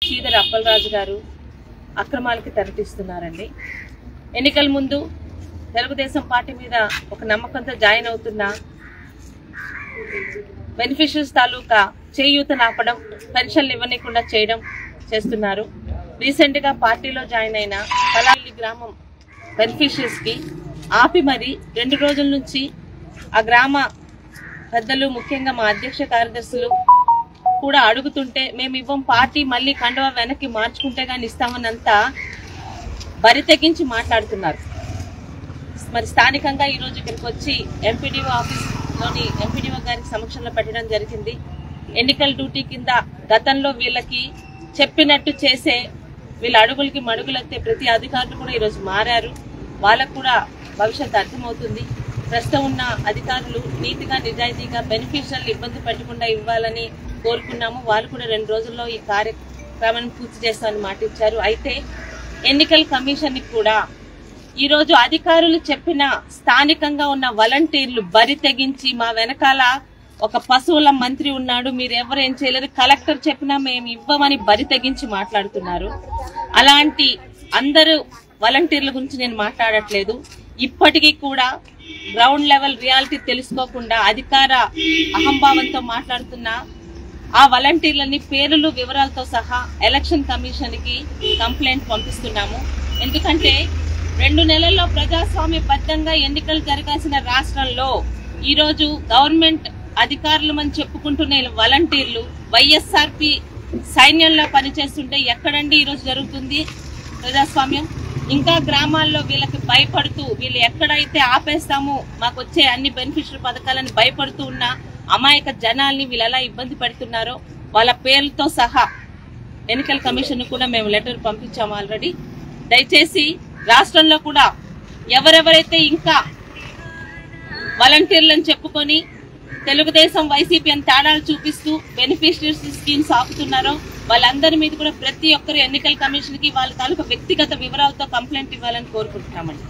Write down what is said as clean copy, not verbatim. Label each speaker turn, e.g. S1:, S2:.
S1: శ్రీధర్ అప్పలరాజు గారు అక్రమాలకి తెరతీస్తున్నారండి. ఎన్నికల ముందు తెలుగుదేశం పార్టీ మీద ఒక నమ్మకంతో జాయిన్ అవుతున్న బెనిఫిషరీస్ తాలూకా చేయూతను ఆపడం, పెన్షన్లు ఇవ్వనీయకుండా చేస్తున్నారు. రీసెంట్ గా పార్టీలో జాయిన్ అయిన పలాలి గ్రామం బెనిఫిషరీస్ కి ఆపి మరి 2 రోజుల నుంచి ఆ గ్రామ పెద్దలు, ముఖ్యంగా మా అధ్యక్ష కార్యదర్శులు కూడా అడుగుతుంటే మేము ఇవ్వం, పార్టీ మళ్ళీ కండువా వెనక్కి మార్చుకుంటే గానీ ఇస్తామన్నంతా బరి తెగించి మాట్లాడుతున్నారు. మరి స్థానికంగా ఈ రోజు ఇక్కడికి వచ్చి ఎంపీడీఓ ఆఫీస్లోని ఎంపీడీఓ గారికి సమక్షంలో పెట్టడం జరిగింది. ఎన్నికల డ్యూటీ కింద గతంలో వీళ్ళకి చెప్పినట్టు చేసే, వీళ్ళ అడుగులకి మడుగులెత్తే ప్రతి అధికారులు కూడా ఈరోజు మారారు. వాళ్ళకు కూడా భవిష్యత్తు అర్థమవుతుంది. ప్రస్తుతం ఉన్న అధికారులు నీతిగా, నిజాయితీగా బెనిఫిషియర్లు ఇబ్బంది పెట్టకుండా ఇవ్వాలని కోరుకున్నాము. వాళ్ళు కూడా 2 రోజుల్లో ఈ కార్యక్రమాన్ని పూర్తి చేస్తామని మాట ఇచ్చారు. అయితే ఎన్నికల కమిషన్ కూడా ఈరోజు అధికారులు చెప్పిన స్థానికంగా ఉన్న వాలంటీర్లు బరి తెగించి మా వెనకాల ఒక పశువుల మంత్రి ఉన్నాడు, మీరు ఎవరేం చేయలేరు, కలెక్టర్ చెప్పినా మేము ఇవ్వమని బరి తెగించి మాట్లాడుతున్నారు. అలాంటి అందరూ వాలంటీర్ల గురించి నేను మాట్లాడట్లేదు. ఇప్పటికీ కూడా గ్రౌండ్ లెవెల్ రియాలిటీ తెలుసుకోకుండా అధికార అహంభావంతో మాట్లాడుతున్న ఆ వాలంటీర్లని పేర్లు, వివరాలతో సహా ఎలక్షన్ కమిషన్ కి కంప్లైంట్ పంపిస్తున్నాము. ఎందుకంటే 2 నెలల్లో ప్రజాస్వామ్యబద్ధంగా ఎన్నికలు జరగాల్సిన రాష్ట్రంలో ఈరోజు గవర్నమెంట్ అధికారులు అని చెప్పుకుంటున్న వాలంటీర్లు వైఎస్ఆర్పి సైన్యంలో పనిచేస్తుంటే ఎక్కడండి ఈరోజు జరుగుతుంది ప్రజాస్వామ్యం? ఇంకా గ్రామాల్లో వీళ్ళకి భయపడుతూ, వీళ్ళు ఎక్కడైతే ఆపేస్తామో మాకు వచ్చే అన్ని బెనిఫిషియరీ పథకాలని భయపడుతూ ఉన్న అమాయక జనాల్ని వీళ్ళు ఎలా ఇబ్బంది పెడుతున్నారో వాళ్ళ పేర్లతో సహా ఎన్నికల కమిషన్ కూడా మేము లెటర్ పంపించాము ఆల్రెడీ. దయచేసి రాష్ట్రంలో కూడా ఎవరెవరైతే ఇంకా వాలంటీర్లను చెప్పుకొని తెలుగుదేశం, వైసీపీ అని తేడాలు చూపిస్తూ బెనిఫిషరీస్ స్కీమ్స్ ఆపుతున్నారో వాళ్ళందరి మీద కూడా ప్రతి ఒక్కరు ఎన్నికల కమిషన్ కి వాళ్ళ తాలూకా వ్యక్తిగత వివరాలతో కంప్లైంట్ ఇవ్వాలని కోరుకుంటున్నామండి.